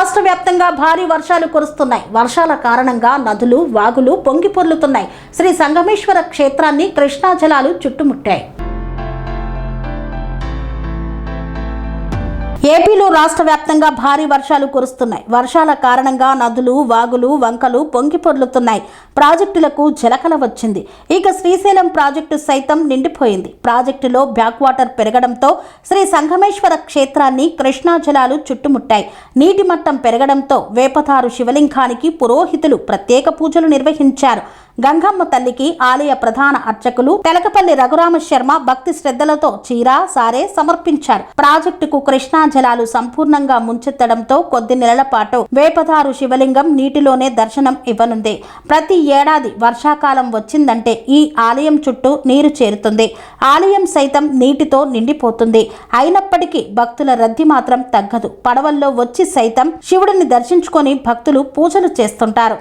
రాష్ట్ర వ్యాప్తంగా భారీ వర్షాలు కురుస్తున్నాయి. వర్షాల కారణంగా నదులు, వాగులు పొంగిపొర్లుతున్నాయి. శ్రీ సంగమేశ్వర క్షేత్రాన్ని కృష్ణా జలాలు చుట్టుముట్టాయి. ఏపీలో రాష్ట్ర వ్యాప్తంగా భారీ వర్షాలు కురుస్తున్నాయి. వర్షాల కారణంగా నదులు, వాగులు, వంకలు పొంగిపొర్లుతున్నాయి. ప్రాజెక్టులకు జలకల వచ్చింది. ఇక శ్రీశైలం ప్రాజెక్టు సైతం నిండిపోయింది. ప్రాజెక్టులో బ్యాక్ వాటర్ పెరగడంతో శ్రీ సంగమేశ్వర క్షేత్రాన్ని కృష్ణా జలాలు చుట్టుముట్టాయి. నీటి మట్టం పెరగడంతో వేపతారు శివలింగానికి పురోహితులు ప్రత్యేక పూజలు నిర్వహించారు. గంగమ్మ తల్లికి ఆలయ ప్రధాన అర్చకులు తెలకపల్లి రఘురామ శర్మ భక్తి శ్రద్ధలతో చీర, సారే సమర్పించారు. ప్రాజెక్టుకు కృష్ణా జలాలు సంపూర్ణంగా ముంచెత్తడంతో కొద్ది నెలల పాటు వేపతారు శివలింగం నీటిలోనే దర్శనం ఇవ్వనుంది. ప్రతి ఏడాది వర్షాకాలం వచ్చిందంటే ఈ ఆలయం చుట్టూ నీరు చేరుతుంది. ఆలయం సైతం నీటితో నిండిపోతుంది. అయినప్పటికీ భక్తుల రద్దీ మాత్రం తగ్గదు. పడవల్లో వచ్చి సైతం శివుడిని దర్శించుకొని భక్తులు పూజలు చేస్తుంటారు.